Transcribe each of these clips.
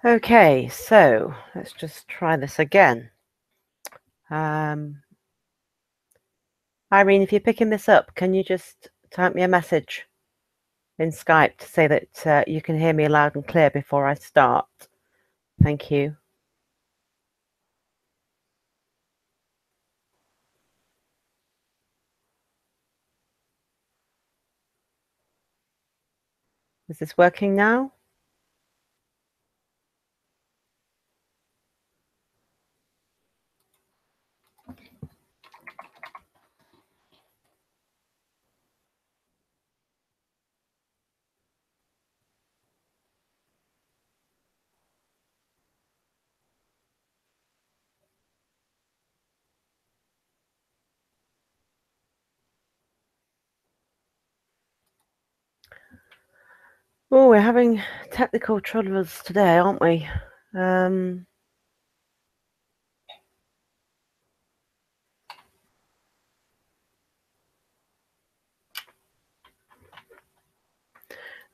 Okay, so let's just try this again. Irene, if you're picking this up, can you just type me a message in Skype to say that you can hear me loud and clear before I start? Thank you. Is this working now? Oh, we're having technical troubles today, aren't we?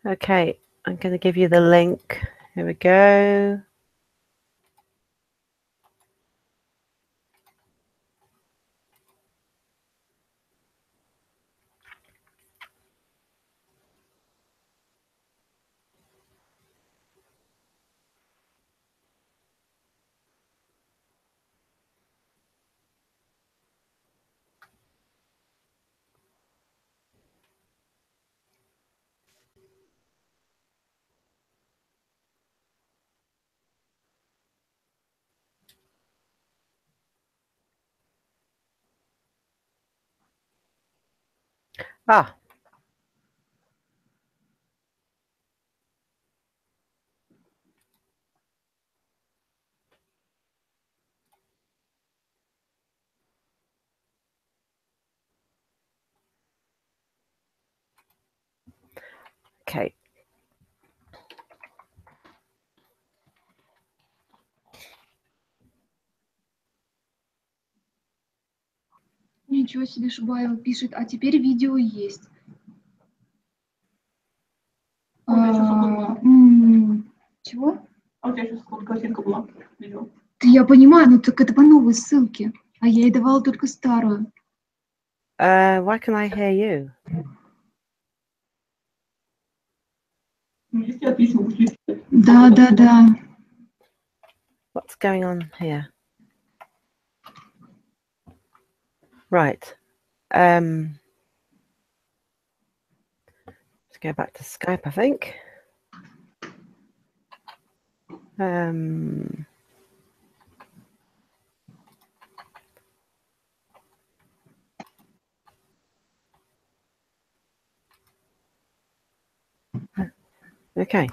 Okay, I'm going to give you the link. Here we go. Ah. Okay. Ничего себе, Шубаева пишет, а теперь видео есть. Чего? А у тебя сейчас картинка была, видео. Да я понимаю, но так это по новой ссылке, а я ей давала только старую. Why can I hear you? Ну, если ответил, Да. What's going on here? Right. Let's go back to Skype, I think. Okay.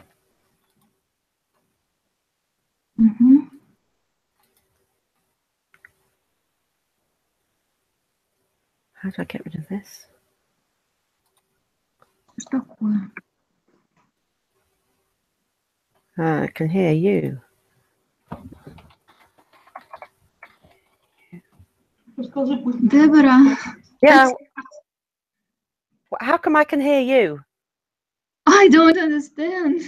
How do I get rid of this? Что такое? I can hear you. Deborah. Yeah. How come I can hear you? I don't understand.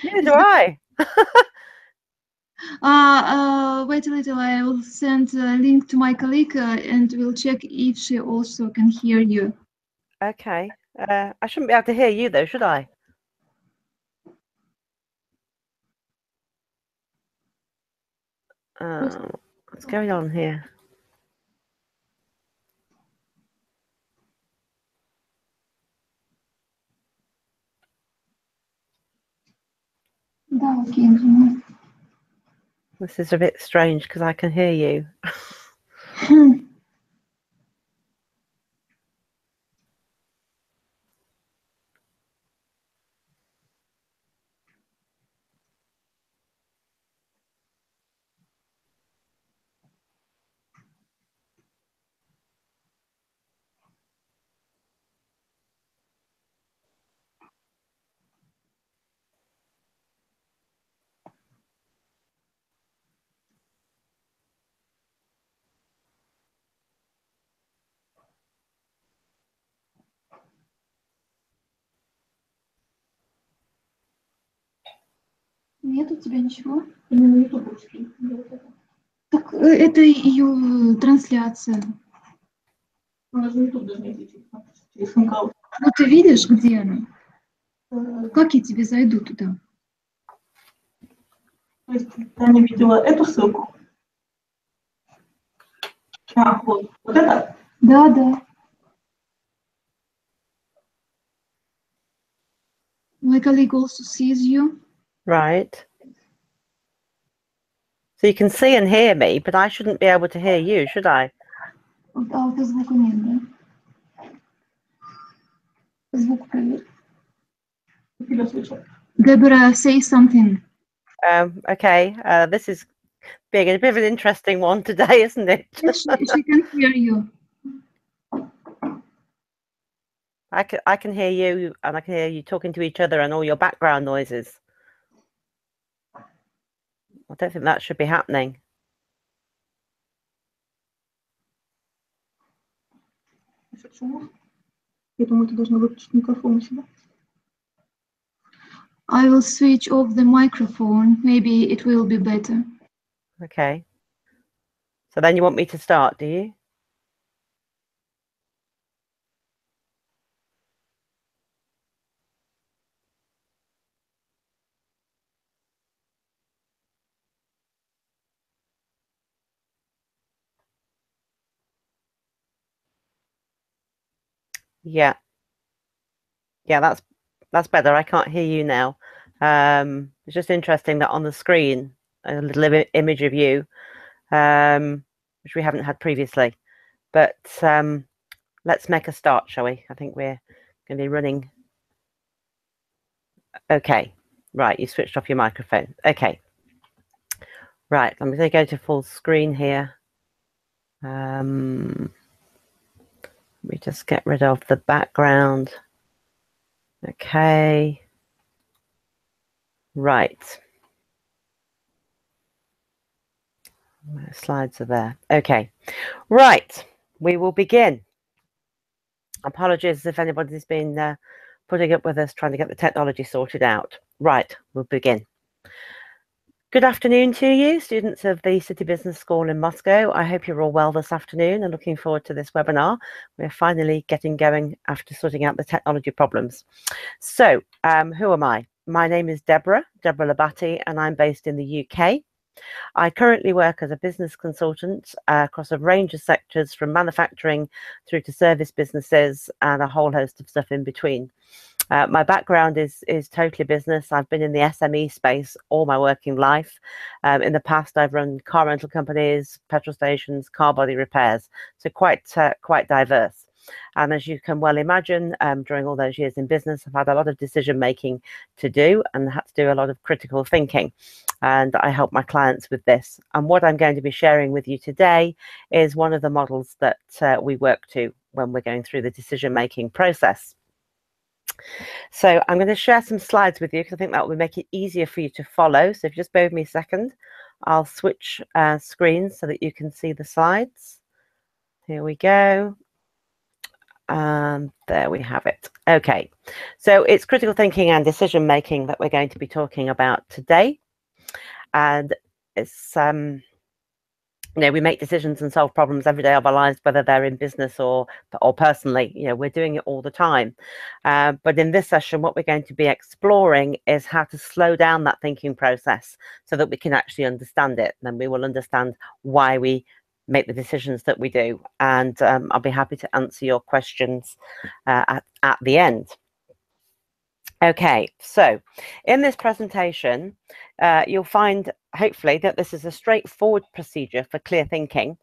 Neither do I. Wait a little, I will send a link to my colleague and we'll check if she also can hear you. Okay. I shouldn't be able to hear you though, should I? What's going on here? Да, окей. This is a bit strange because I can hear you. Нет у тебя ничего? Именно ютубовский. Вот это. Так это ее трансляция. Она же ютуб даже не через Hangout. Ну ты видишь, где она? Как я тебе зайду туда? То есть Таня видела эту ссылку. А, вот это? Да, да. My colleague also sees you. Right. So you can see and hear me, but I shouldn't be able to hear you, should I? Аудиозвука нет, да? Звук проверь. Тебя слышал. Deborah, say something. Okay. This is being a bit of an interesting one today, isn't it? Yes, she can hear you. I can hear you, and I can hear you talking to each other and all your background noises. I don't think that should be happening. Я думаю, ты должна выключить микрофон у себя. I will switch off the microphone. Maybe it will be better. Okay. So then you want me to start, do you? Yeah. Yeah, that's better. I can't hear you now. It's just interesting that on the screen, a little image of you, which we haven't had previously. But let's make a start, shall we? I think we're going to be running. Okay. Right, you switched off your microphone. Okay. Right, I'm going to go to full screen here. Let me just get rid of the background. Okay. Right. My slides are there. Okay. Right. We will begin. Apologies if anybody's been putting up with us trying to get the technology sorted out. Right. We'll begin. Good afternoon to you, students of the City Business School in Moscow. I hope you're all well this afternoon and looking forward to this webinar. We're finally getting going after sorting out the technology problems. So, who am I? My name is Deborah Labati, and I'm based in the UK. I currently work as a business consultant across a range of sectors from manufacturing through to service businesses and a whole host of stuff in between. My background is totally business. I've been in the SME space all my working life. In the past, I've run car rental companies, petrol stations, car body repairs, so quite diverse. And as you can well imagine, during all those years in business, I've had a lot of decision making to do and had to do a lot of critical thinking. And I help my clients with this. And what I'm going to be sharing with you today is one of the models that we work to when we're going through the decision making process. So I'm going to share some slides with you because I think that will make it easier for you to follow. So if you just bear with me a second, I'll switch screens so that you can see the slides. Here we go. And there we have it. Okay, so it's critical thinking and decision making that we're going to be talking about today. And it's you know, we make decisions and solve problems every day of our lives, whether they're in business or personally. You know, we're doing it all the time. But in this session, what we're going to be exploring is how to slow down that thinking process so that we can actually understand it. Then we will understand why we make the decisions that we do. And I'll be happy to answer your questions at the end. Okay, so in this presentation, you'll find, hopefully, that this is a straightforward procedure for clear thinking,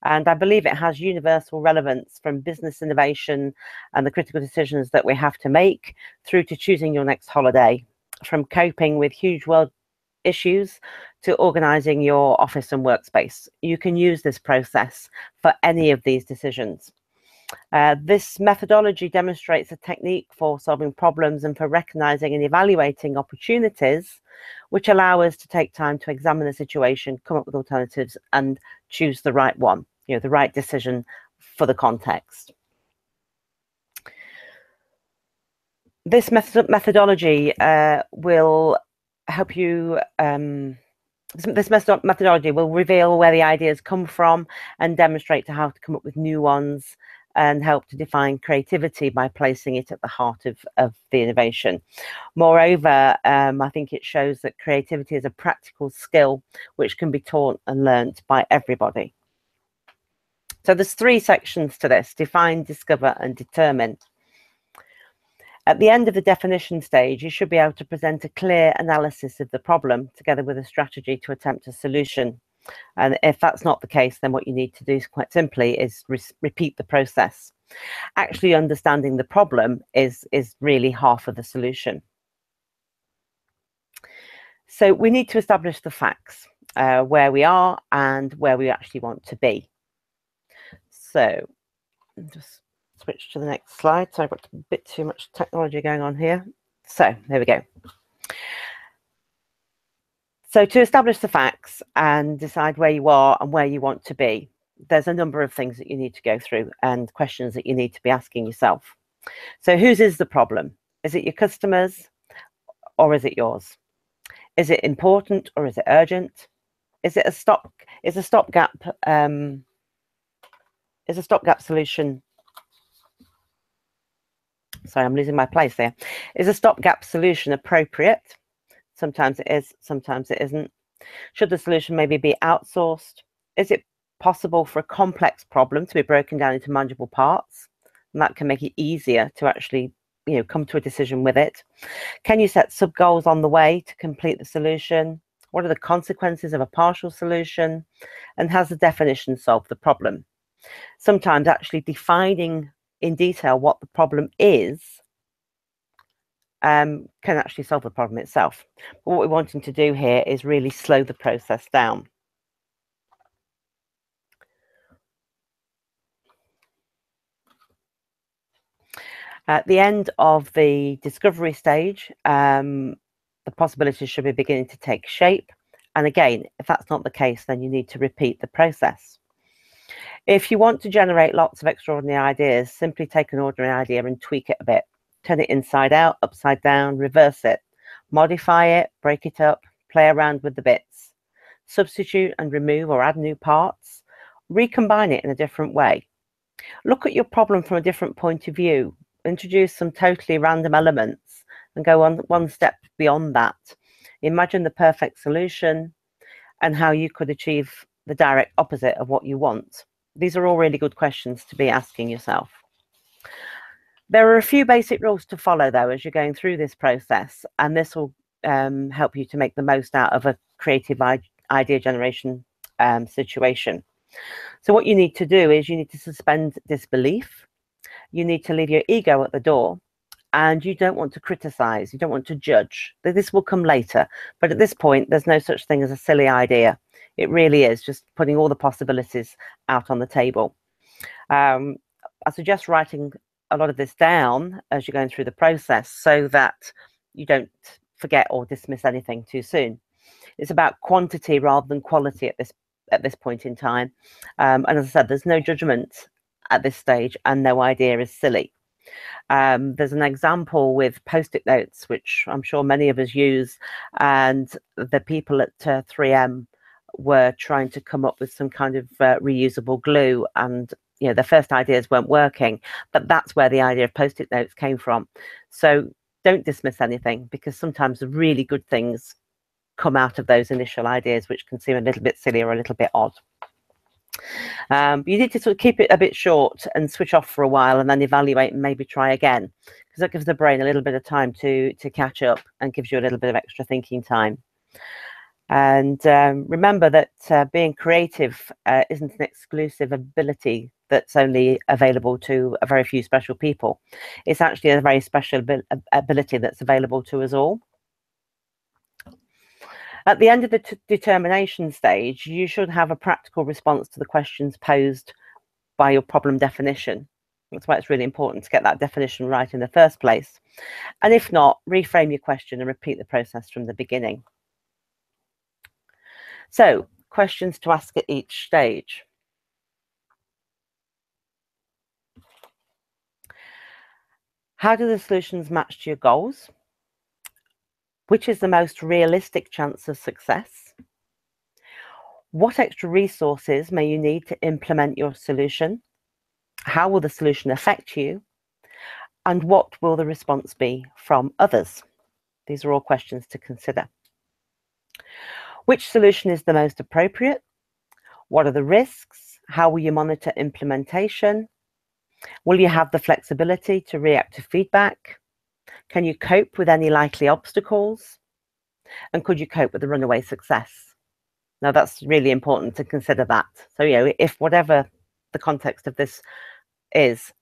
and I believe it has universal relevance from business innovation and the critical decisions that we have to make through to choosing your next holiday, from coping with huge world issues to organizing your office and workspace. You can use this process for any of these decisions. This methodology demonstrates a technique for solving problems and for recognizing and evaluating opportunities, which allow us to take time to examine the situation, come up with alternatives, and choose the right one, you know, the right decision for the context. This methodology will help you, this methodology will reveal where the ideas come from and demonstrate to how to come up with new ones, and help to define creativity by placing it at the heart of the innovation. Moreover, I think it shows that creativity is a practical skill which can be taught and learnt by everybody. So there's 3 sections to this: define, discover, and determine. At the end of the definition stage, you should be able to present a clear analysis of the problem together with a strategy to attempt a solution. And if that's not the case, then what you need to do, quite simply, is repeat the process. Actually understanding the problem is really half of the solution. So we need to establish the facts, where we are and where we actually want to be. So just switch to the next slide. So I've got a bit too much technology going on here. So there we go. So to establish the facts and decide where you are and where you want to be, there's a number of things that you need to go through and questions that you need to be asking yourself. So whose is the problem? Is it your customers or is it yours? Is it important or is it urgent? Is it a stopgap solution? Sorry, I'm losing my place there. Is a stopgap solution appropriate? Sometimes it is, sometimes it isn't. Should the solution maybe be outsourced? Is it possible for a complex problem to be broken down into manageable parts? And that can make it easier to actually, come to a decision with it. Can you set sub goals on the way to complete the solution? What are the consequences of a partial solution? And has the definition solved the problem? Sometimes actually defining in detail what the problem is can actually solve the problem itself. But what we're wanting to do here is really slow the process down. At the end of the discovery stage, the possibilities should be beginning to take shape. And again, if that's not the case, then you need to repeat the process. If you want to generate lots of extraordinary ideas, simply take an ordinary idea and tweak it a bit. Turn it inside out, upside down, reverse it, modify it, break it up, play around with the bits, substitute and remove or add new parts, recombine it in a different way. Look at your problem from a different point of view, introduce some totally random elements and go on one step beyond that. Imagine the perfect solution and how you could achieve the direct opposite of what you want. These are all really good questions to be asking yourself. There are a few basic rules to follow, though, as you're going through this process, and this will help you to make the most out of a creative idea generation situation. So what you need to do is you need to suspend disbelief. You need to leave your ego at the door, and you don't want to criticize. You don't want to judge. This will come later, but at this point, there's no such thing as a silly idea. It really is just putting all the possibilities out on the table. I suggest writing a lot of this down as you're going through the process so that you don't forget or dismiss anything too soon. It's about quantity rather than quality at this point in time. And as I said, there's no judgment at this stage and no idea is silly. There's an example with Post-it notes, which I'm sure many of us use, and the people at 3M were trying to come up with some kind of reusable glue, and the first ideas weren't working, but that's where the idea of Post-it notes came from. So don't dismiss anything, because sometimes the really good things come out of those initial ideas, which can seem a little bit silly or a little bit odd. You need to sort of keep it a bit short and switch off for a while and then evaluate and maybe try again, because that gives the brain a little bit of time to catch up and gives you a little bit of extra thinking time. And remember that being creative isn't an exclusive ability that's only available to a very few special people. It's actually a very special ability that's available to us all. At the end of the determination stage, you should have a practical response to the questions posed by your problem definition. That's why it's really important to get that definition right in the first place. And if not, reframe your question and repeat the process from the beginning. So, questions to ask at each stage. How do the solutions match to your goals? Which is the most realistic chance of success? What extra resources may you need to implement your solution? How will the solution affect you? And what will the response be from others? These are all questions to consider. Which solution is the most appropriate? What are the risks? How will you monitor implementation? Will you have the flexibility to react to feedback? Can you cope with any likely obstacles? And could you cope with the runaway success? Now, that's really important to consider that. So, if whatever the context of this is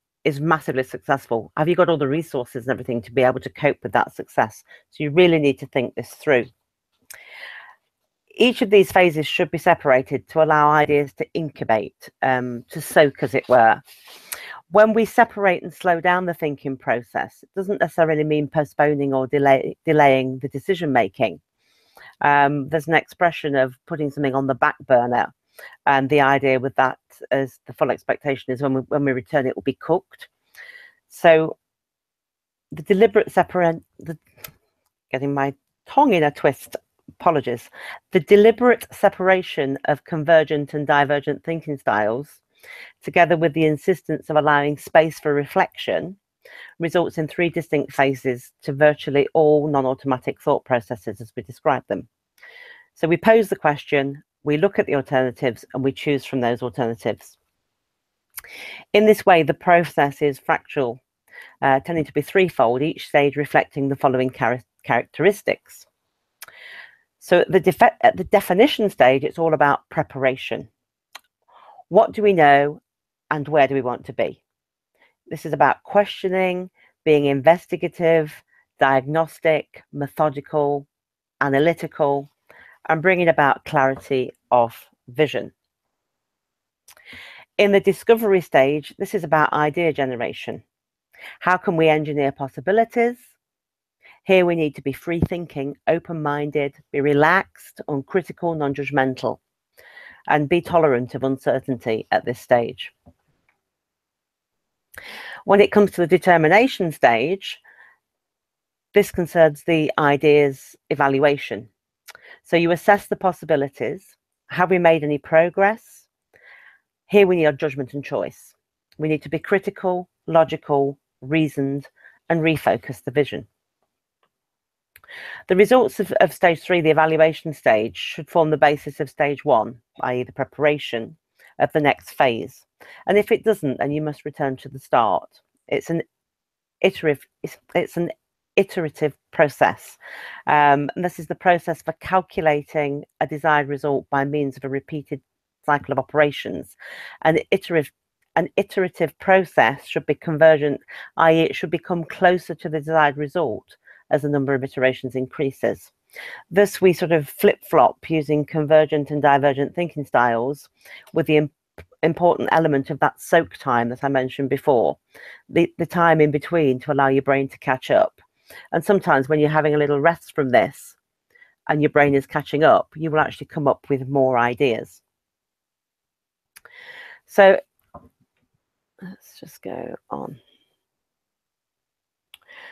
massively successful, have you got all the resources and everything to be able to cope with that success? So you really need to think this through. Each of these phases should be separated to allow ideas to incubate, to soak, as it were. When we separate and slow down the thinking process, it doesn't necessarily mean postponing or delaying the decision making. There's an expression of putting something on the back burner, and the idea with that is the full expectation is when we return it will be cooked. So the deliberate getting my tongue in a twist, apologies. The deliberate separation of convergent and divergent thinking styles, together with the insistence of allowing space for reflection, results in 3 distinct phases to virtually all non-automatic thought processes as we describe them. So we pose the question, we look at the alternatives, and we choose from those alternatives. In this way, the process is fractal, tending to be threefold, each stage reflecting the following characteristics. So at the definition stage, it's all about preparation. What do we know and where do we want to be? This is about questioning, being investigative, diagnostic, methodical, analytical, and bringing about clarity of vision. In the discovery stage, this is about idea generation. How can we engineer possibilities? Here we need to be free thinking, open-minded, be relaxed, uncritical, non-judgmental, and be tolerant of uncertainty at this stage. When it comes to the determination stage, this concerns the ideas evaluation. So you assess the possibilities. Have we made any progress? Here we need our judgment and choice. We need to be critical, logical, reasoned, and refocus the vision. The results of stage 3, the evaluation stage, should form the basis of stage 1, i.e. the preparation of the next phase. And if it doesn't, then you must return to the start. It's an iterative process. And this is the process for calculating a desired result by means of a repeated cycle of operations. An iterative process should be convergent, i.e. it should become closer to the desired result as the number of iterations increases. Thus, we sort of flip-flop using convergent and divergent thinking styles with the important element of that soak time that I mentioned before, the time in between to allow your brain to catch up. And sometimes when you're having a little rest from this and your brain is catching up, you will actually come up with more ideas. So let's just go on.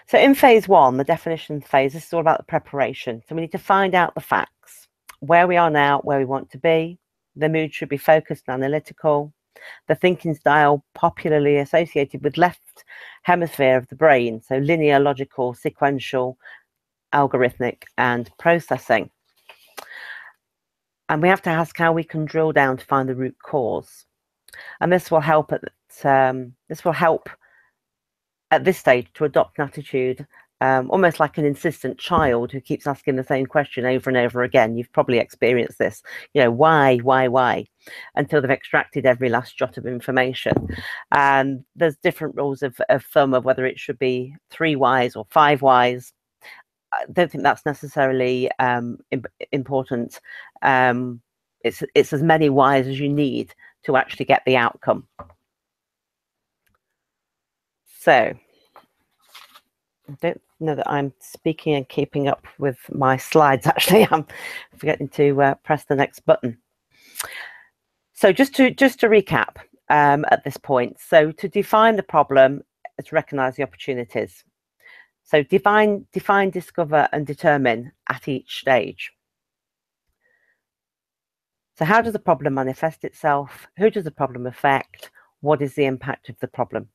So in phase 1, the definition phase, this is all about the preparation. So we need to find out the facts, where we are now, where we want to be. The mood should be focused and analytical. The thinking style popularly associated with left hemisphere of the brain, so linear, logical, sequential, algorithmic, and processing. And we have to ask how we can drill down to find the root cause. And this will help at this stage to adopt an attitude almost like an insistent child who keeps asking the same question over and over again. You've probably experienced this, why, until they've extracted every last jot of information. And there's different rules of thumb of whether it should be 3 whys or 5 whys. I don't think that's necessarily important. It's as many whys as you need to actually get the outcome. So I don't know that I'm speaking and keeping up with my slides. Actually, I'm forgetting to press the next button. So just to recap at this point. So to define the problem, is recognize the opportunities. So define, discover, and determine at each stage. So how does the problem manifest itself? Who does the problem affect? What is the impact of the problem?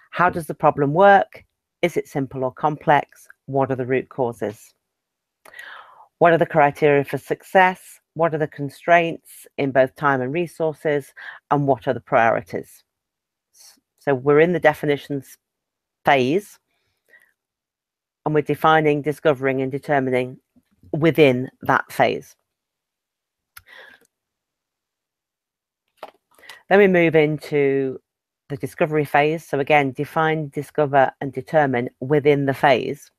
How does the problem work? Is it simple or complex? What are the root causes? What are the criteria for success? What are the constraints in both time and resources? And what are the priorities? So we're in the definitions phase, and we're defining, discovering, and determining within that phase. Then we move into the discovery phase. So again, define, discover, and determine within the phase.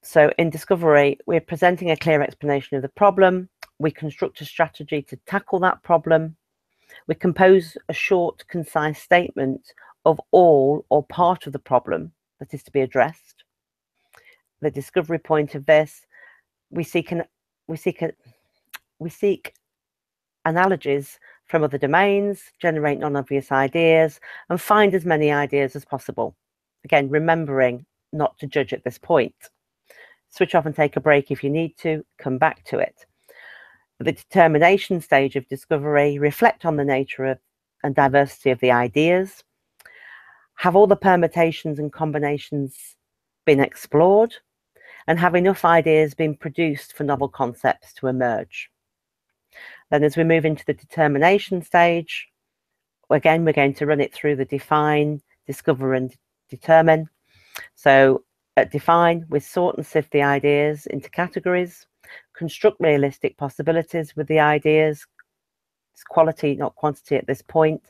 So in discovery, we're presenting a clear explanation of the problem. We construct a strategy to tackle that problem. We compose a short, concise statement of all or part of the problem that is to be addressed. The discovery point of this, we seek analogies from other domains, generate non-obvious ideas, and find as many ideas as possible. Again, remembering not to judge at this point. Switch off and take a break if you need to, come back to it. The determination stage of discovery, reflect on the nature of and diversity of the ideas. Have all the permutations and combinations been explored? And have enough ideas been produced for novel concepts to emerge? Then as we move into the determination stage, again, we're going to run it through the define, discover, and determine. So at define, we sort and sift the ideas into categories, construct realistic possibilities with the ideas. It's quality, not quantity at this point.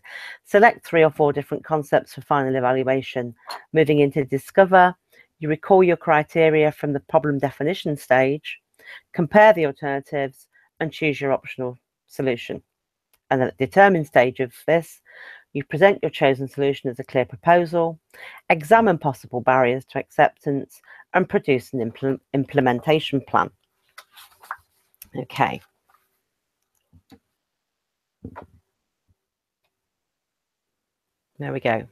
Select 3 or 4 different concepts for final evaluation. Moving into discover, you recall your criteria from the problem definition stage, compare the alternatives, and choose your optional solution. And at the determine stage of this, you present your chosen solution as a clear proposal, examine possible barriers to acceptance, and produce an implementation plan. Okay. There we go.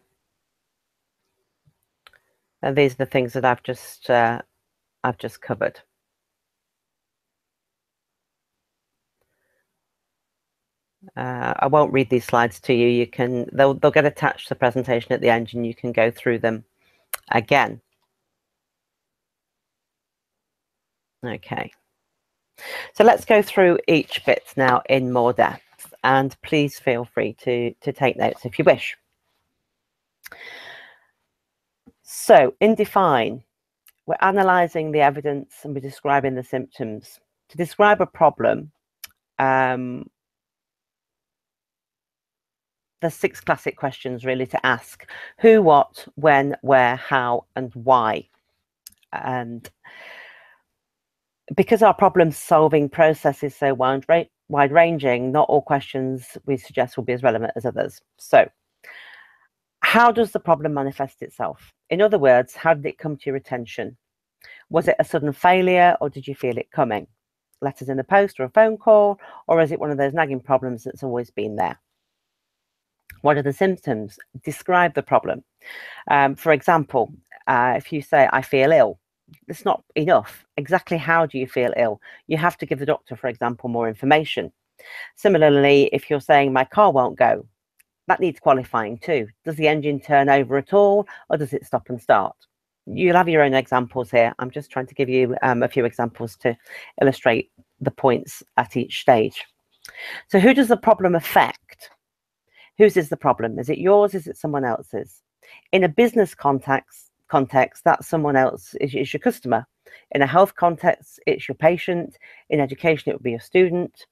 And these are the things that I've just covered. I won't read these slides to you. You can, they'll get attached to the presentation at the end, and you can go through them again. Okay. So let's go through each bit now in more depth, and please feel free to take notes if you wish. So in define, we're analysing the evidence and we're describing the symptoms. To describe a problem, there's 6 classic questions really to ask: who, what, when, where, how, and why. And because our problem-solving process is so wide-ranging, not all questions we suggest will be as relevant as others. So, how does the problem manifest itself? In other words, how did it come to your attention? Was it a sudden failure, or did you feel it coming? Letters in the post or a phone call, or is it one of those nagging problems that's always been there? What are the symptoms? Describe the problem. For example, if you say, I feel ill, it's not enough. Exactly how do you feel ill? You have to give the doctor, for example, more information. Similarly, if you're saying my car won't go, that needs qualifying too. Does the engine turn over at all, or does it stop and start? You'll have your own examples here. I'm just trying to give you a few examples to illustrate the points at each stage. So who does the problem affect? Whose is the problem? Is it yours? Is it someone else's? In a business context, that someone else is your customer. In a health context, it's your patient. In education, it would be your student,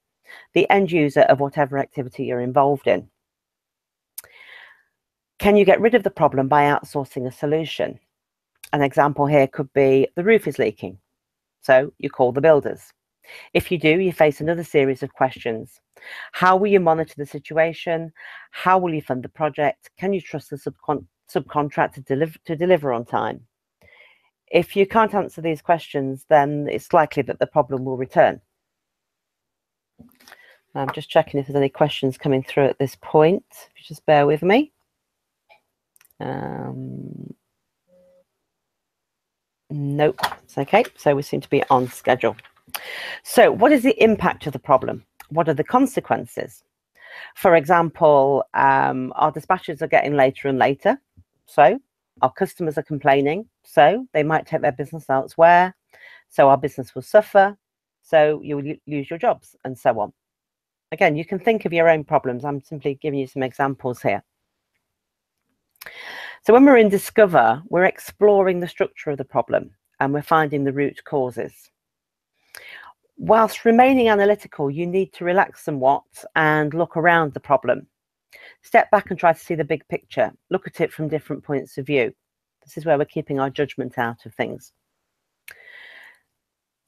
the end user of whatever activity you're involved in. Can you get rid of the problem by outsourcing a solution? An example here could be the roof is leaking, so you call the builders. If you do, you face another series of questions. How will you monitor the situation? How will you fund the project? Can you trust the subcontractor to deliver on time? If you can't answer these questions, then it's likely that the problem will return. I'm just checking if there's any questions coming through at this point. If you just bear with me. Nope, it's okay. So we seem to be on schedule. So what is the impact of the problem? What are the consequences? For example, our dispatches are getting later and later. So our customers are complaining. So they might take their business elsewhere. So our business will suffer. So you will lose your jobs and so on. Again, you can think of your own problems. I'm simply giving you some examples here. So when we're in Discover, we're exploring the structure of the problem and we're finding the root causes. Whilst remaining analytical, you need to relax somewhat and look around the problem. Step back and try to see the big picture. Look at it from different points of view. This is where we're keeping our judgment out of things.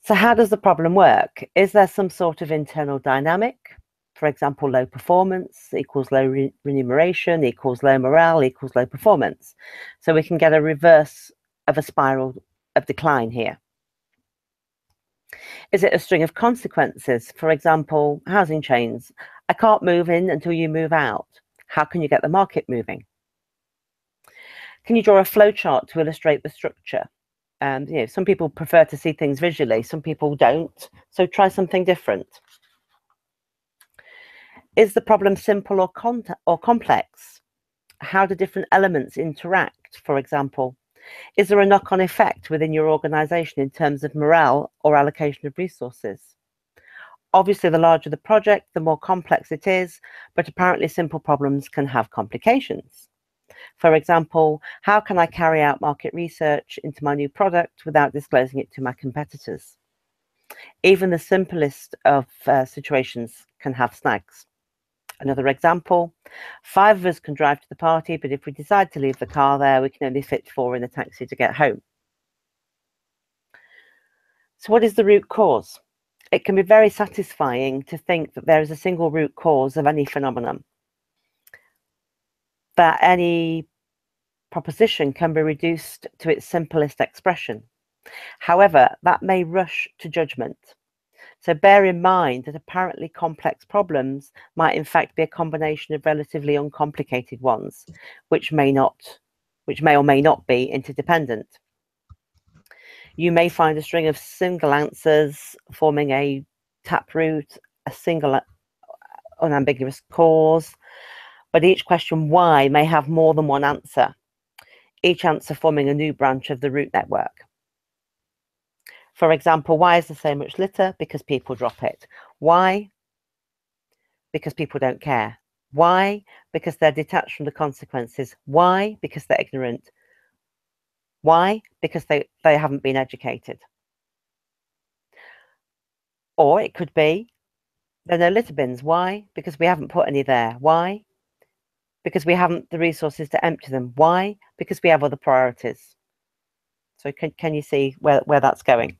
So how does the problem work? Is there some sort of internal dynamic? For example, low performance equals low remuneration equals low morale equals low performance. So we can get a reverse of a spiral of decline here. Is it a string of consequences? For example, housing chains. I can't move in until you move out. How can you get the market moving? Can you draw a flowchart to illustrate the structure? Some people prefer to see things visually, some people don't. So try something different. Is the problem simple or complex? How do different elements interact? For example, is there a knock-on effect within your organization in terms of morale or allocation of resources? Obviously, the larger the project, the more complex it is, but apparently simple problems can have complications. For example, how can I carry out market research into my new product without disclosing it to my competitors? Even the simplest of situations can have snags. Another example, 5 of us can drive to the party, but if we decide to leave the car there, we can only fit 4 in a taxi to get home. So what is the root cause? It can be very satisfying to think that there is a single root cause of any phenomenon, that any proposition can be reduced to its simplest expression. However, that may rush to judgment. So bear in mind that apparently complex problems might in fact be a combination of relatively uncomplicated ones, which may or may not be interdependent. You may find a string of single answers forming a taproot, a single unambiguous cause, but each question why may have more than one answer, each answer forming a new branch of the root network. For example, why is there so much litter? Because people drop it. Why? Because people don't care. Why? Because they're detached from the consequences. Why? Because they're ignorant. Why? Because they haven't been educated. Or it could be, there are no litter bins. Why? Because we haven't put any there. Why? Because we haven't the resources to empty them. Why? Because we have other priorities. So can you see where that's going?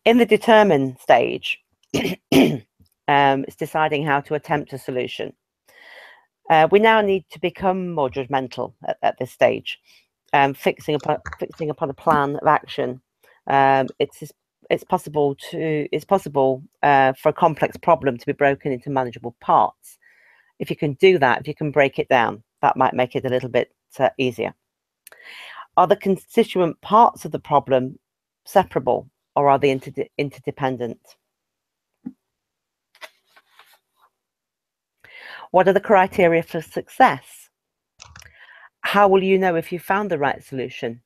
In the determine stage, it's deciding how to attempt a solution. We now need to become more judgmental at this stage, fixing upon a plan of action. It's possible for a complex problem to be broken into manageable parts. If you can do that, if you can break it down, that might make it a little bit easier. Are the constituent parts of the problem separable, or are they interdependent? What are the criteria for success? How will you know if you found the right solution?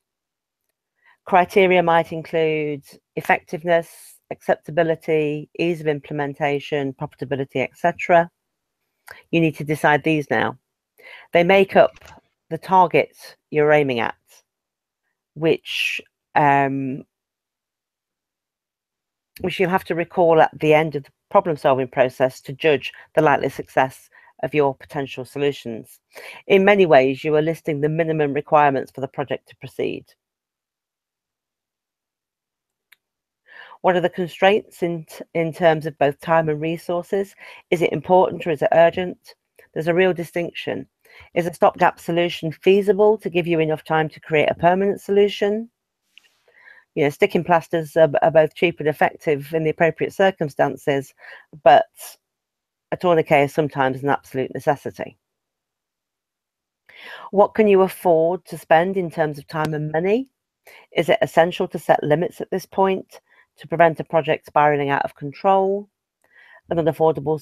Criteria might include effectiveness, acceptability, ease of implementation, profitability, etc. You need to decide these now. They make up the target you're aiming at, which you'll have to recall at the end of the problem-solving process to judge the likely success of your potential solutions. In many ways, you are listing the minimum requirements for the project to proceed. What are the constraints in terms of both time and resources? Is it important or is it urgent? There's a real distinction. Is a stopgap solution feasible to give you enough time to create a permanent solution? Sticking plasters are both cheap and effective in the appropriate circumstances, but a tourniquet is sometimes an absolute necessity. What can you afford to spend in terms of time and money? Is it essential to set limits at this point to prevent a project spiraling out of control? An unaffordable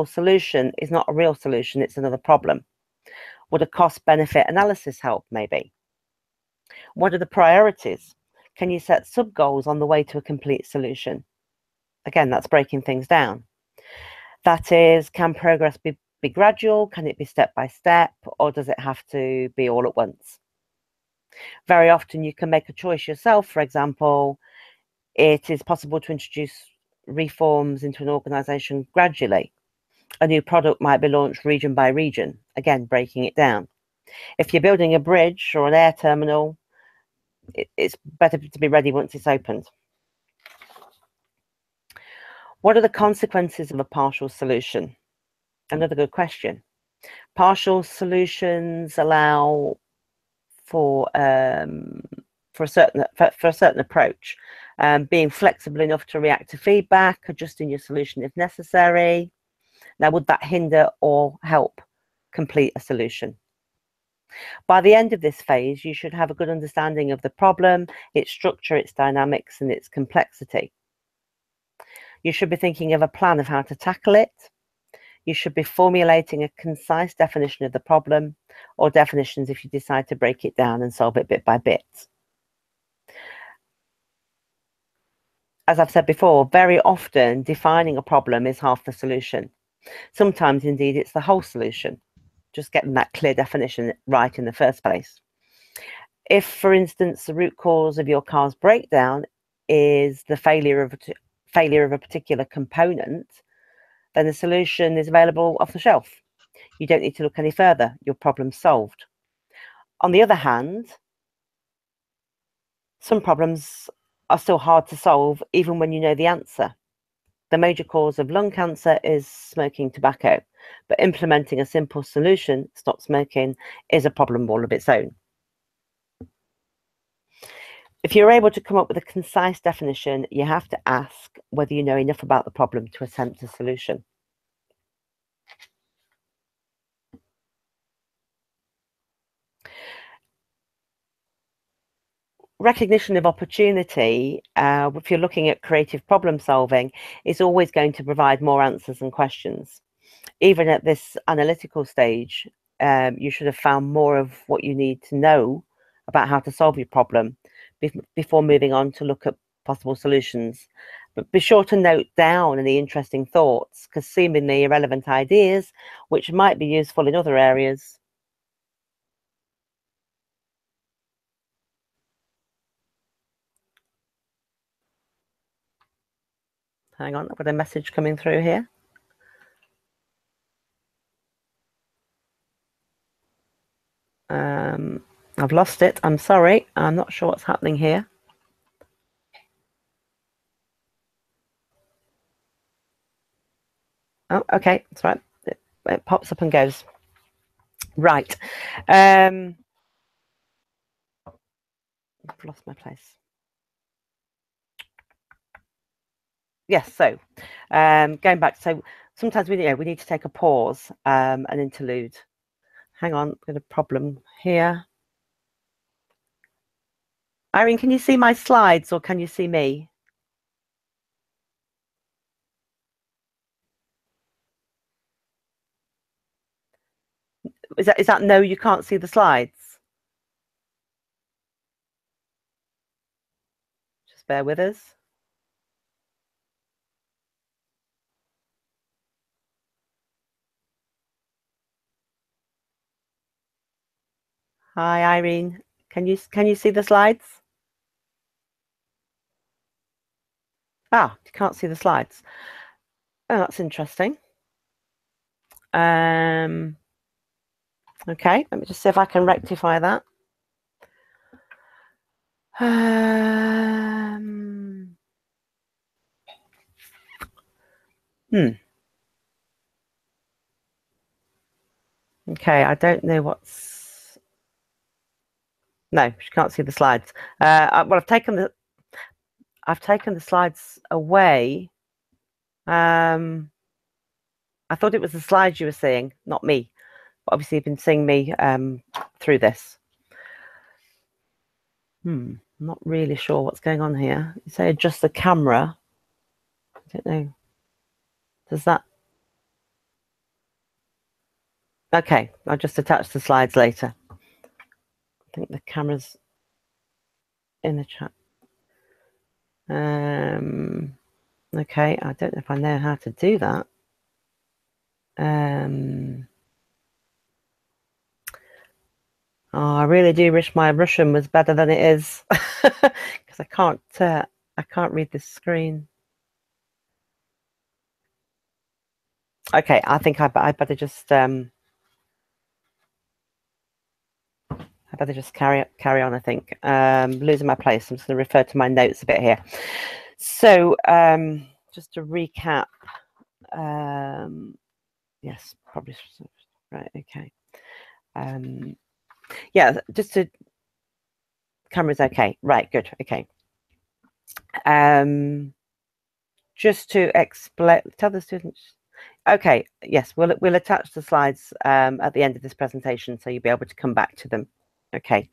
solution is not a real solution, it's another problem. Would a cost-benefit analysis help, maybe? What are the priorities? Can you set sub-goals on the way to a complete solution? Again, that's breaking things down. That is, can progress be gradual? Can it be step by step? Or does it have to be all at once? Very often you can make a choice yourself. For example, it is possible to introduce reforms into an organization gradually. A new product might be launched region by region, again, breaking it down. If you're building a bridge or an air terminal, it's better to be ready once it's opened. What are the consequences of a partial solution? Another good question. Partial solutions allow for a certain approach, being flexible enough to react to feedback, adjusting your solution if necessary. Now, would that hinder or help complete a solution? By the end of this phase, you should have a good understanding of the problem, its structure, its dynamics, and its complexity. You should be thinking of a plan of how to tackle it. You should be formulating a concise definition of the problem, or definitions if you decide to break it down and solve it bit by bit. As I've said before, very often defining a problem is half the solution. Sometimes, indeed, it's the whole solution, just getting that clear definition right in the first place. If, for instance, the root cause of your car's breakdown is the failure of a particular component, then the solution is available off the shelf. You don't need to look any further. Your problem's solved. On the other hand, some problems are still hard to solve even when you know the answer. The major cause of lung cancer is smoking tobacco, but implementing a simple solution, stop smoking, is a problem all of its own. If you're able to come up with a concise definition, you have to ask whether you know enough about the problem to attempt a solution. Recognition of opportunity, if you're looking at creative problem solving, is always going to provide more answers and questions. Even at this analytical stage, you should have found more of what you need to know about how to solve your problem before moving on to look at possible solutions. But be sure to note down any interesting thoughts, because seemingly irrelevant ideas, which might be useful in other areas, hang on, I've got a message coming through here. I've lost it. I'm sorry. I'm not sure what's happening here. Oh, okay. That's right. It pops up and goes. Right. I've lost my place. Yes. So going back. So sometimes we need to take a pause, an interlude. Hang on. I've got a problem here. Irene, can you see my slides or can you see me? Is that no, you can't see the slides? Just bear with us. Hi, Irene. Can you see the slides? Ah, you can't see the slides. Oh, that's interesting. Okay, let me just see if I can rectify that. Okay, I don't know what's. No, she can't see the slides. Well, I've taken the slides away. I thought it was the slides you were seeing, not me. obviously you've been seeing me through this. I'm not really sure what's going on here. You say adjust the camera. I don't know. Does that? Okay, I'll just attach the slides later. I think the camera's in the chat. Okay, I don't know if I know how to do that. Oh, I really do wish my Russian was better than it is, because I can't read this screen. Okay, I think I better just carry on. I think losing my place. I'm just going to refer to my notes a bit here. So just to recap. Yes, probably right. Okay. Yeah, just to camera's okay. Right, good. Okay. Just to explain, tell the students. Okay, yes, we'll attach the slides at the end of this presentation, so you'll be able to come back to them. Okay.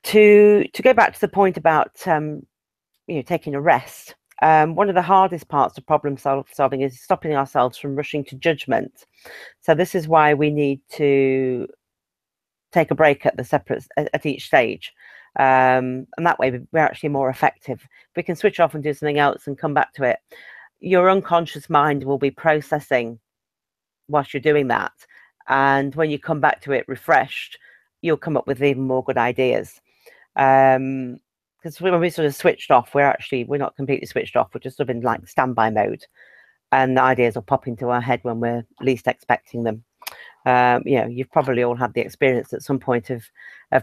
To go back to the point about taking a rest. One of the hardest parts of problem solving is stopping ourselves from rushing to judgment. So this is why we need to take a break at each stage. And that way we're actually more effective. We can switch off and do something else and come back to it. Your unconscious mind will be processing whilst you're doing that. And when you come back to it refreshed, you'll come up with even more good ideas. Because when we sort of switched off, we're not completely switched off. We're just sort of in like standby mode, and the ideas will pop into our head when we're least expecting them. You've probably all had the experience at some point of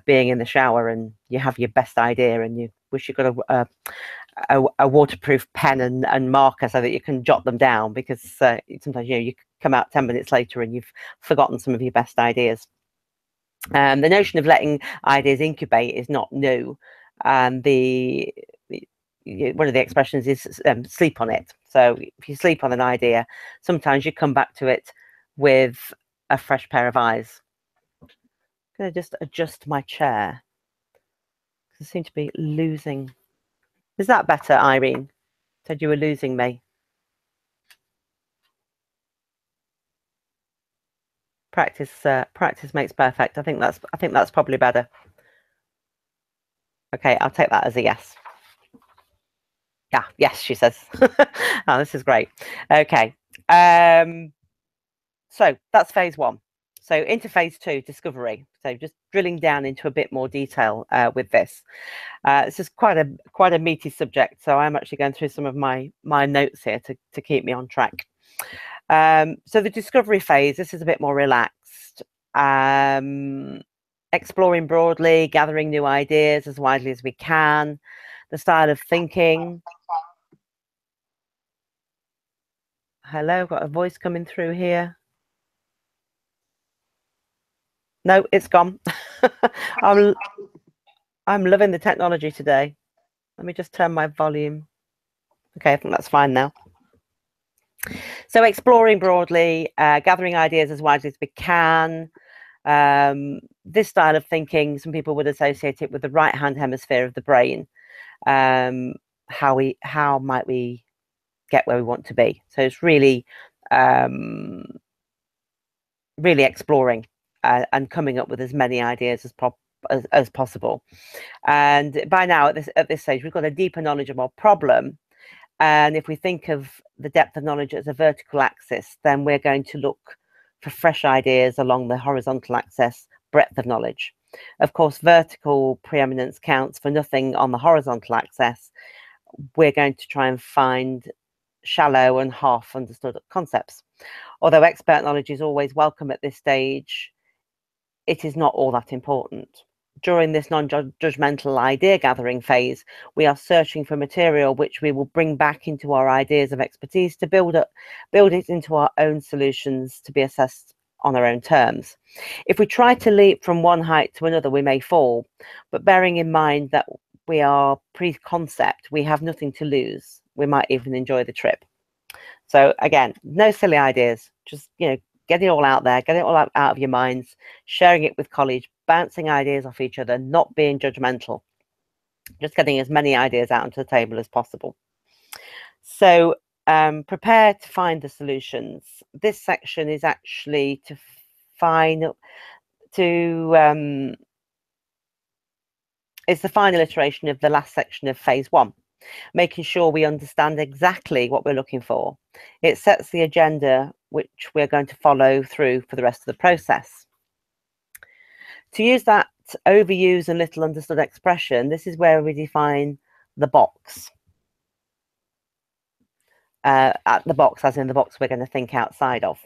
being in the shower and you have your best idea and you wish you got a waterproof pen and marker so that you can jot them down, because sometimes you come out 10 minutes later and you've forgotten some of your best ideas. The notion of letting ideas incubate is not new. And one of the expressions is sleep on it. So if you sleep on an idea, sometimes you come back to it with a fresh pair of eyes. I'm going to just adjust my chair. I seem to be losing. Is that better, Irene? Said you were losing me. Practice makes perfect. I think that's probably better. Okay, I'll take that as a yes. Yeah, yes, she says. Oh, this is great. Okay. So that's phase one. So into phase two, discovery. So just drilling down into a bit more detail with this. This is quite a meaty subject. So I'm actually going through some of my notes here to keep me on track. So the discovery phase, this is a bit more relaxed. Exploring broadly, gathering new ideas as widely as we can. The style of thinking. Hello, got a voice coming through here. No, it's gone. I'm loving the technology today. Let me just turn my volume. Okay, I think that's fine now. So exploring broadly, gathering ideas as widely as we can. This style of thinking, some people would associate it with the right-hand hemisphere of the brain. How might we get where we want to be? So it's really, really exploring and coming up with as many ideas as possible. And by now, at this stage, we've got a deeper knowledge of our problem. And if we think of the depth of knowledge as a vertical axis, then we're going to look for fresh ideas along the horizontal axis, breadth of knowledge. Of course, vertical preeminence counts for nothing on the horizontal axis. We're going to try and find shallow and half understood concepts. Although expert knowledge is always welcome at this stage, it is not all that important. During this non-judgmental idea gathering phase, we are searching for material which we will bring back into our ideas of expertise to build it into our own solutions to be assessed on our own terms. If we try to leap from one height to another, we may fall, but bearing in mind that we are pre-concept, we have nothing to lose. We might even enjoy the trip. So again, no silly ideas, just get it all out there, get it all out of your minds, sharing it with colleagues, bouncing ideas off each other, not being judgmental, just getting as many ideas out onto the table as possible. So prepare to find the solutions. This section is actually to it's the final iteration of the last section of phase 1, making sure we understand exactly what we're looking for. It sets the agenda which we're going to follow through for the rest of the process. To use that overused and little understood expression, this is where we define the box. At the box, as in the box we're going to think outside of.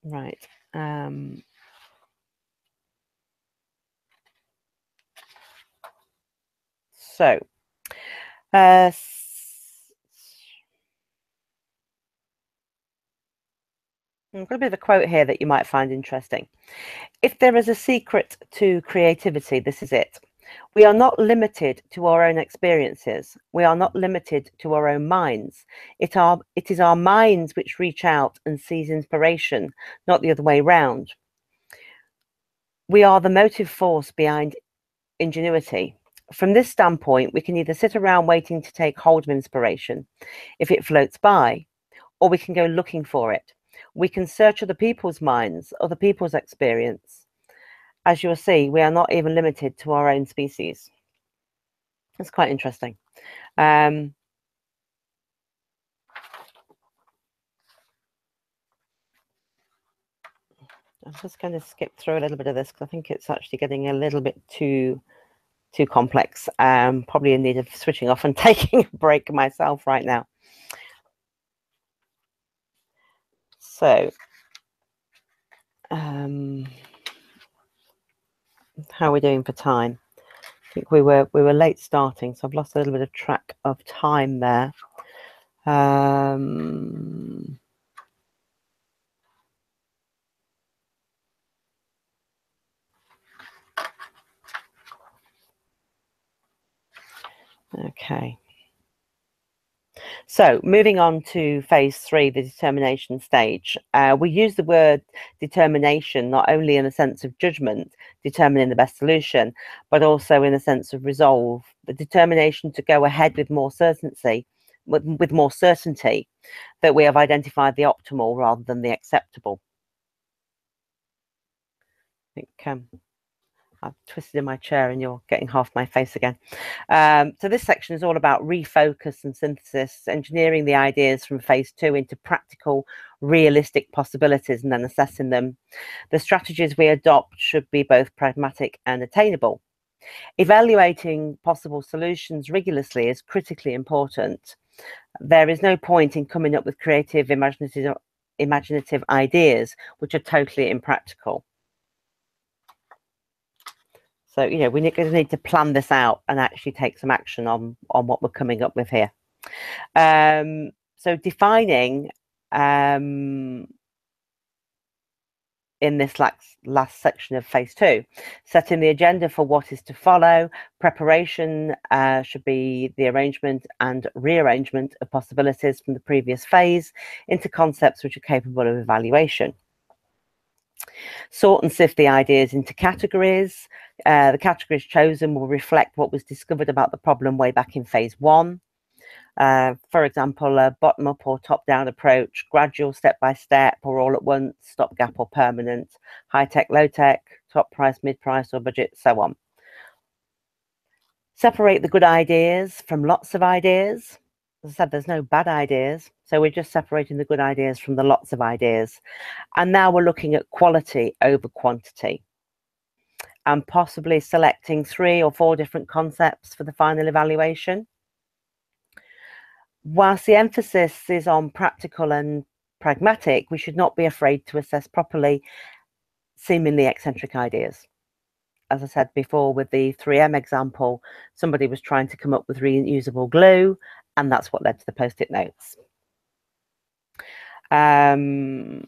Right. So, I'm got a bit of a quote here that you might find interesting. If there is a secret to creativity, this is it. We are not limited to our own experiences. We are not limited to our own minds. It is our minds which reach out and seize inspiration, not the other way round. We are the motive force behind ingenuity. From this standpoint, we can either sit around waiting to take hold of inspiration if it floats by, or we can go looking for it. We can search other people's minds, other people's experience. As you'll see, we are not even limited to our own species. That's quite interesting. I'm just going to skip through a little bit of this because I think it's actually getting a little bit too complex. Probably in need of switching off and taking a break myself right now. So, how are we doing for time? I think we were late starting, so I've lost a little bit of track of time there. Okay. So moving on to phase 3, the determination stage. We use the word determination not only in a sense of judgment, determining the best solution, but also in a sense of resolve, the determination to go ahead with more certainty, with more certainty that we have identified the optimal rather than the acceptable. I think I've twisted in my chair and you're getting half my face again. So this section is all about refocus and synthesis, engineering the ideas from phase 2 into practical, realistic possibilities and then assessing them. The strategies we adopt should be both pragmatic and attainable. Evaluating possible solutions rigorously is critically important. There is no point in coming up with creative, imaginative ideas which are totally impractical. So, you know, we're going to need to plan this out and actually take some action on what we're coming up with here. So defining in this last section of phase 2, setting the agenda for what is to follow. Preparation should be the arrangement and rearrangement of possibilities from the previous phase into concepts which are capable of evaluation. Sort and sift the ideas into categories. The categories chosen will reflect what was discovered about the problem way back in phase 1. For example, a bottom-up or top-down approach, gradual, step-by-step, or all at once, stopgap or permanent, high-tech, low-tech, top price, mid-price, or budget, so on. Separate the good ideas from lots of ideas. As I said, there's no bad ideas, so we're just separating the good ideas from the lots of ideas. And now we're looking at quality over quantity and possibly selecting 3 or 4 different concepts for the final evaluation. Whilst the emphasis is on practical and pragmatic, we should not be afraid to assess properly seemingly eccentric ideas. As I said before, with the 3M example, somebody was trying to come up with reusable glue, and that's what led to the Post-it notes. So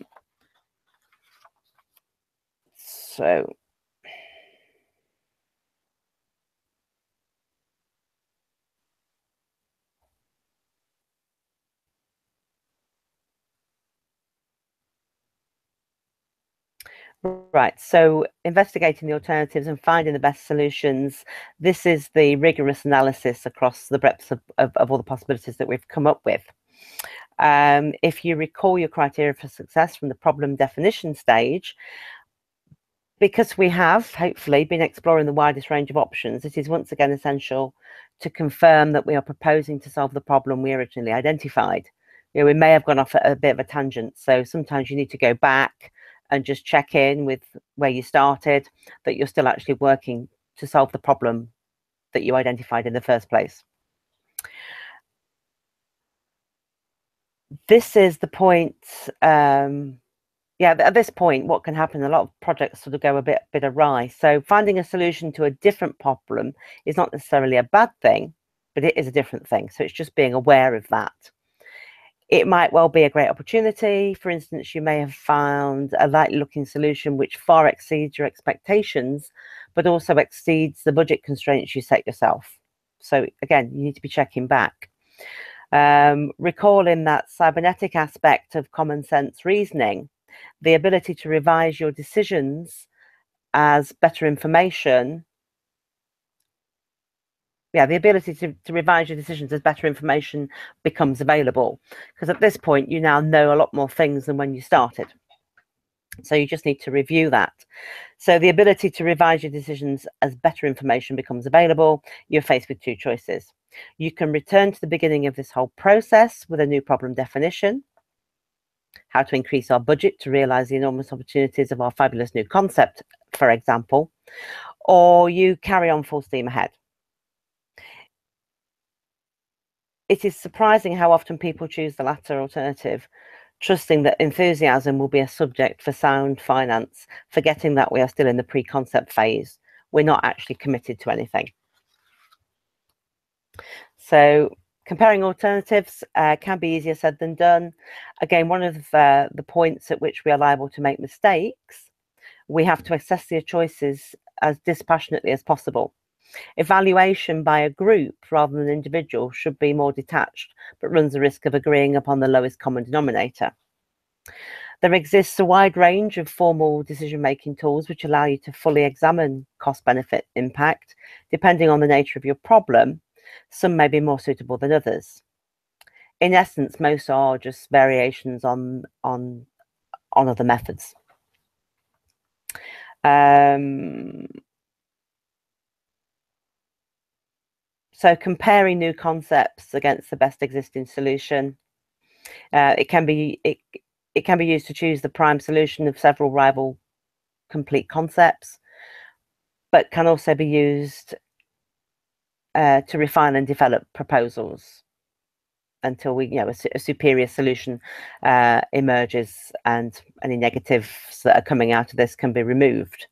right, so investigating the alternatives and finding the best solutions. This is the rigorous analysis across the breadth of all the possibilities that we've come up with. If you recall your criteria for success from the problem definition stage, because we have hopefully been exploring the widest range of options, it is once again essential to confirm that we are proposing to solve the problem we originally identified. You know, we may have gone off at a bit of a tangent, so sometimes you need to go back and just check in with where you started, that you're still actually working to solve the problem that you identified in the first place. This is the point. Yeah, at this point, what can happen? A lot of projects sort of go a bit awry. So finding a solution to a different problem is not necessarily a bad thing, but it is a different thing. So it's just being aware of that. It might well be a great opportunity. For instance, you may have found a likely looking solution which far exceeds your expectations, but also exceeds the budget constraints you set yourself. So again, you need to be checking back. Recalling that cybernetic aspect of common sense reasoning, the ability to revise your decisions as better information. Yeah, the ability to revise your decisions as better information becomes available, because at this point you now know a lot more things than when you started. So you just need to review that. So the ability to revise your decisions as better information becomes available. You're faced with two choices. You can return to the beginning of this whole process with a new problem definition, how to increase our budget to realize the enormous opportunities of our fabulous new concept, for example, or you carry on full steam ahead. It is surprising how often people choose the latter alternative, trusting that enthusiasm will be a subject for sound finance, forgetting that we are still in the pre-concept phase. We're not actually committed to anything. So comparing alternatives can be easier said than done. Again, one of the points at which we are liable to make mistakes, we have to assess the choices as dispassionately as possible. Evaluation by a group rather than an individual should be more detached, but runs the risk of agreeing upon the lowest common denominator. There exists a wide range of formal decision-making tools which allow you to fully examine cost-benefit impact. Depending on the nature of your problem, some may be more suitable than others. In essence, most are just variations on other methods. So comparing new concepts against the best existing solution, it can be used to choose the prime solution of several rival complete concepts, but can also be used to refine and develop proposals until a superior solution emerges and any negatives that are coming out of this can be removed.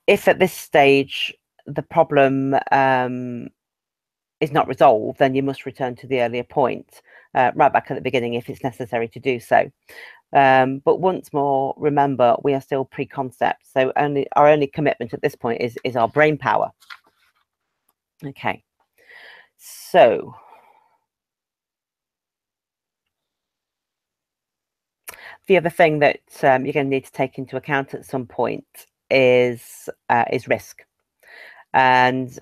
If at this stage the problem is not resolved, then you must return to the earlier point, right back at the beginning if it's necessary to do so. But once more, remember, we are still pre-concept, so our only commitment at this point is our brain power. Okay, so the other thing that you're going to need to take into account at some point is risk, and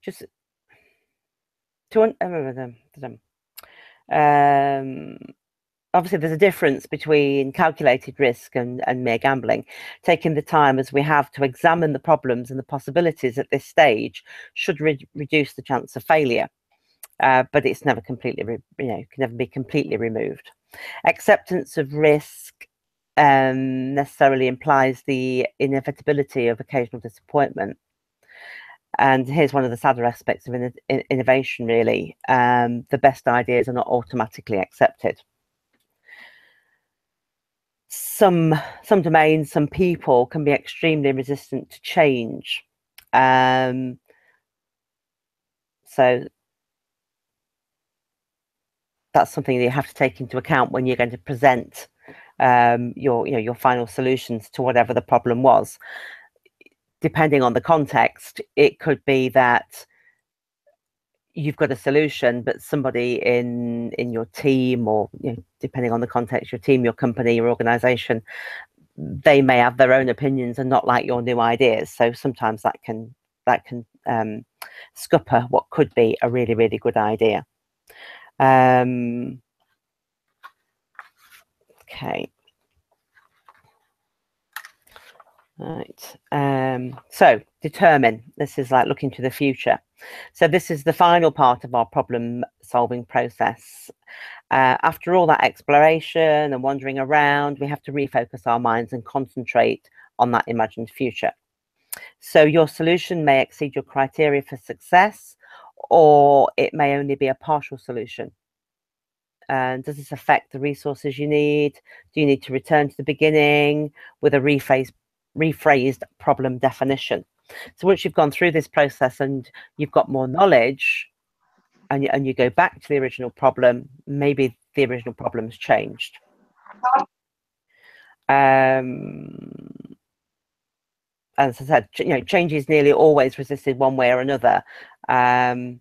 just to obviously there's a difference between calculated risk and mere gambling. Taking the time as we have to examine the problems and the possibilities at this stage should reduce the chance of failure, but it's never completely can never be completely removed. Acceptance of risk necessarily implies the inevitability of occasional disappointment. And here's one of the sadder aspects of innovation, really. The best ideas are not automatically accepted. some domains, some people can be extremely resistant to change. So that's something that you have to take into account when you're going to present your final solutions to whatever the problem was. Depending on the context, it could be that you've got a solution, but somebody in your team, or depending on the context, your team, your company, your organization, they may have their own opinions and not like your new ideas. So sometimes that can scupper what could be a really, really good idea. Okay. Right. So determine. This is like looking to the future. So this is the final part of our problem solving process. After all that exploration and wandering around, we have to refocus our minds and concentrate on that imagined future. So your solution may exceed your criteria for success, or it may only be a partial solution. And does this affect the resources you need? Do you need to return to the beginning with a rephrased problem definition? So once you've gone through this process and you've got more knowledge, and you go back to the original problem, maybe the original problem's changed. As I said, change is nearly always resisted one way or another. So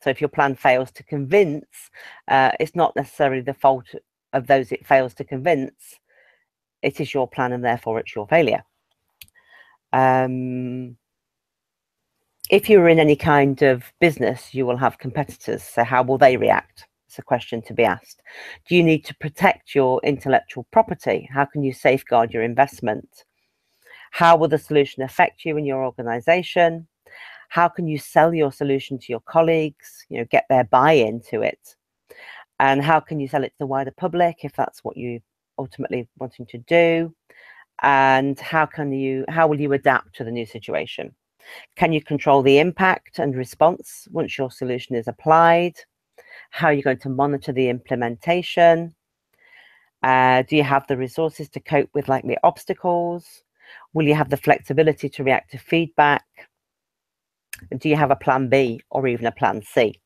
if your plan fails to convince, it's not necessarily the fault of those it fails to convince. It is your plan, and therefore it's your failure. If you're in any kind of business, you will have competitors. So how will they react? It's a question to be asked. Do you need to protect your intellectual property? How can you safeguard your investment? How will the solution affect you and your organization? How can you sell your solution to your colleagues, get their buy-in to it? And how can you sell it to the wider public if that's what you ultimately wanting to do? And how will you adapt to the new situation? Can you control the impact and response once your solution is applied? How are you going to monitor the implementation? Do you have the resources to cope with likely obstacles? Will you have the flexibility to react to feedback? Do you have a plan B or even a plan C?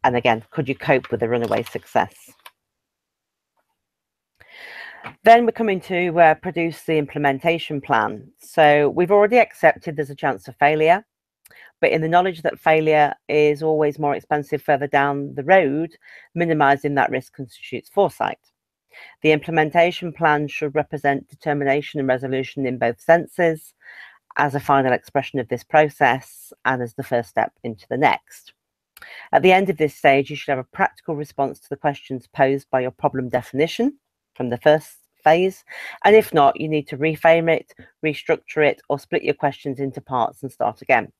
And again, could you cope with a runaway success? Then we're coming to produce the implementation plan. So we've already accepted there's a chance of failure, but in the knowledge that failure is always more expensive further down the road, minimizing that risk constitutes foresight. The implementation plan should represent determination and resolution in both senses, as a final expression of this process and as the first step into the next. At the end of this stage, you should have a practical response to the questions posed by your problem definition from the first phase. And if not, you need to reframe it, restructure it, or split your questions into parts and start again.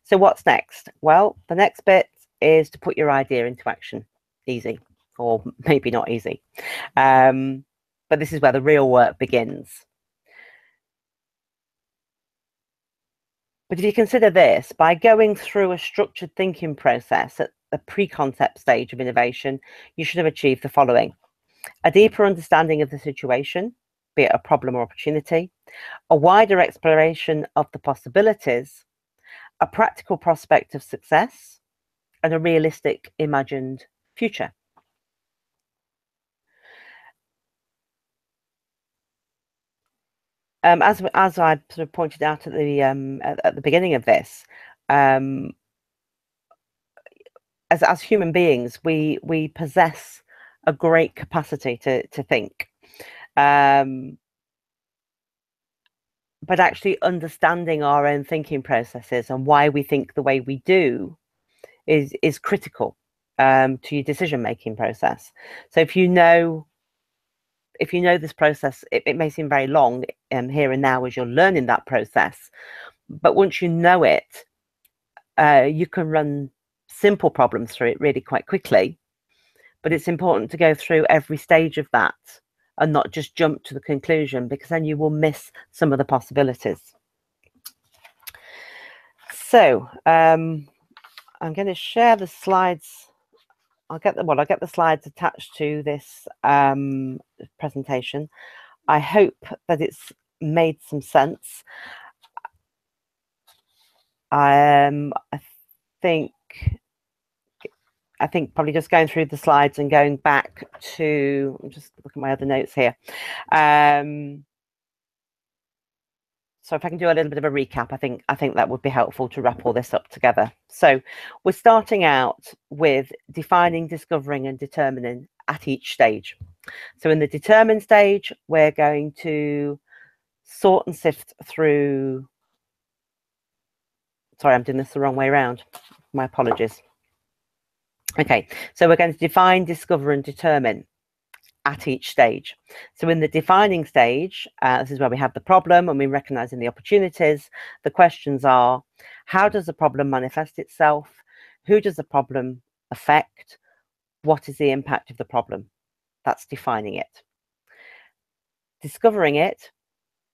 So what's next? Well, the next bit is to put your idea into action. Easy, or maybe not easy. But this is where the real work begins. But if you consider this, by going through a structured thinking process at the pre-concept stage of innovation, you should have achieved the following: a deeper understanding of the situation, be it a problem or opportunity, a wider exploration of the possibilities, a practical prospect of success, and a realistic imagined future. As I sort of pointed out at the beginning of this, as human beings, we possess a great capacity to think, but actually understanding our own thinking processes and why we think the way we do is critical to your decision-making process. So if you know this process, it may seem very long here and now as you're learning that process, but once you know it, you can run simple problems through it really quite quickly. But it's important to go through every stage of that and not just jump to the conclusion, because then you will miss some of the possibilities. So I'm going to share the slides I'll get the slides attached to this presentation. I hope that it's made some sense. I think probably just going through the slides and going back to, I'm just looking at my other notes here. So if I can do a little bit of a recap, I think that would be helpful to wrap all this up together. So we're starting out with defining, discovering, and determining at each stage. So in the determine stage, we're going to sort and sift through. Sorry, I'm doing this the wrong way around. My apologies. Okay, so we're going to define, discover, and determine at each stage. So in the defining stage, this is where we have the problem and we're recognizing the opportunities. The questions are, how does the problem manifest itself? Who does the problem affect? What is the impact of the problem? That's defining it. Discovering it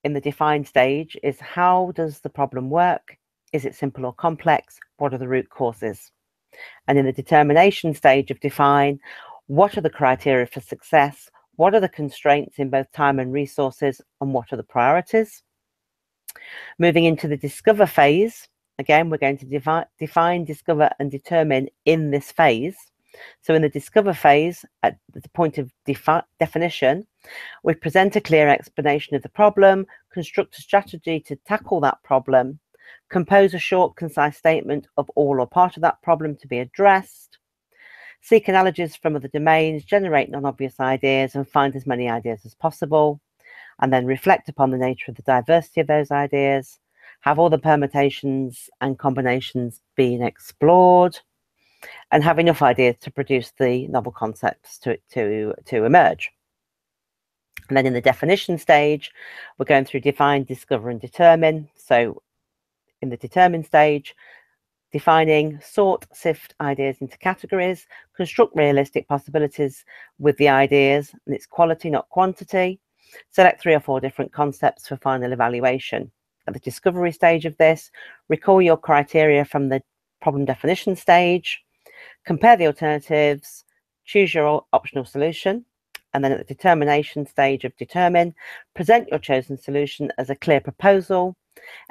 in the defined stage is, how does the problem work? Is it simple or complex? What are the root causes? And in the determination stage of define, what are the criteria for success? What are the constraints in both time and resources? And what are the priorities? Moving into the discover phase, again, we're going to define, discover, and determine in this phase. So in the discover phase, at the point of definition, we present a clear explanation of the problem, construct a strategy to tackle that problem, compose a short, concise statement of all or part of that problem to be addressed, seek analogies from other domains, generate non-obvious ideas, and find as many ideas as possible, and then reflect upon the nature of the diversity of those ideas, have all the permutations and combinations being explored, and have enough ideas to produce the novel concepts to emerge. And then in the definition stage, we're going through define, discover, and determine. So in the determine stage, defining, sort, sift ideas into categories, construct realistic possibilities with the ideas, and it's quality, not quantity. Select 3 or 4 different concepts for final evaluation. At the discovery stage of this, recall your criteria from the problem definition stage, compare the alternatives, choose your optional solution, and then at the determination stage of determine, present your chosen solution as a clear proposal,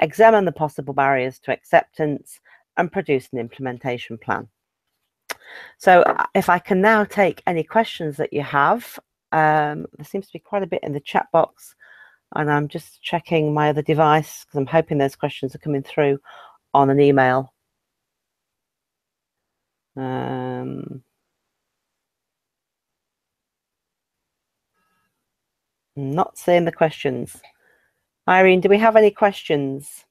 examine the possible barriers to acceptance, and produce an implementation plan. So if I can now take any questions that you have, there seems to be quite a bit in the chat box, and I'm just checking my other device because I'm hoping those questions are coming through on an email. I'm not seeing the questions. Irene, do we have any questions?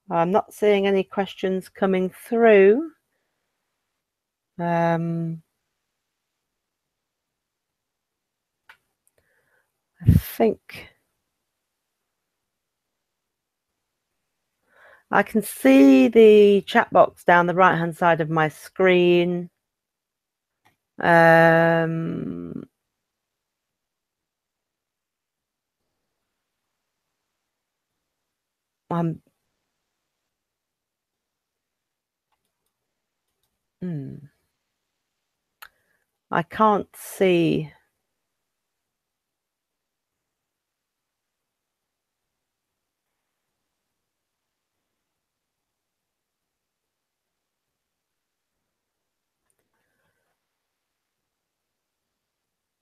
I'm not seeing any questions coming through. I think I can see the chat box down the right-hand side of my screen. I can't see.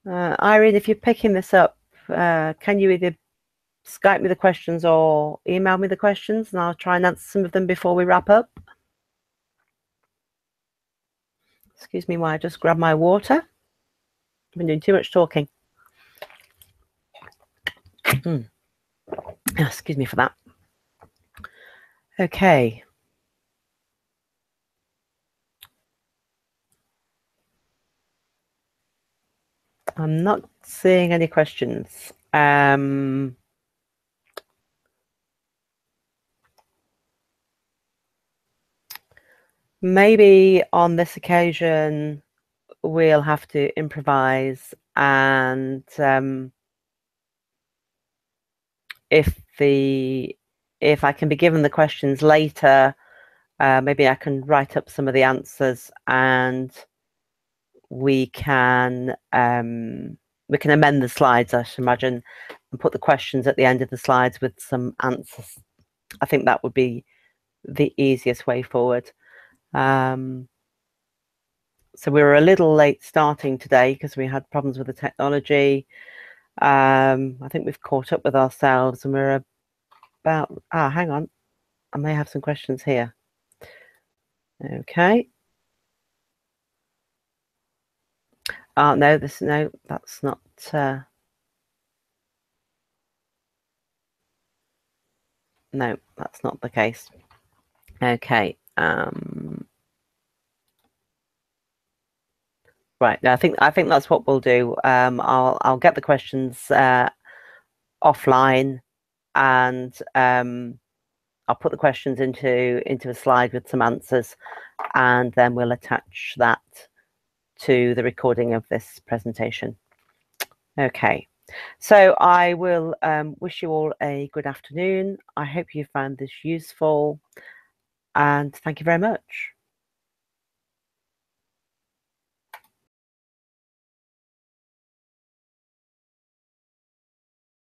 Irene, if you're picking this up, can you either Skype me the questions or email me the questions, and I'll try and answer some of them before we wrap up. Excuse me while I just grab my water. I've been doing too much talking. Excuse me for that. Okay. I'm not seeing any questions. Maybe on this occasion, we'll have to improvise and if I can be given the questions later, maybe I can write up some of the answers, and we can amend the slides, I should imagine, and put the questions at the end of the slides with some answers. I think that would be the easiest way forward. So we were a little late starting today because we had problems with the technology. I think we've caught up with ourselves, and we're about, hang on, I may have some questions here. Okay. No, that's not. No, that's not the case. Okay. Right. I think that's what we'll do. I'll get the questions offline, and I'll put the questions into a slide with some answers, and then we'll attach that to the recording of this presentation. Okay. So I will wish you all a good afternoon. I hope you found this useful, and thank you very much.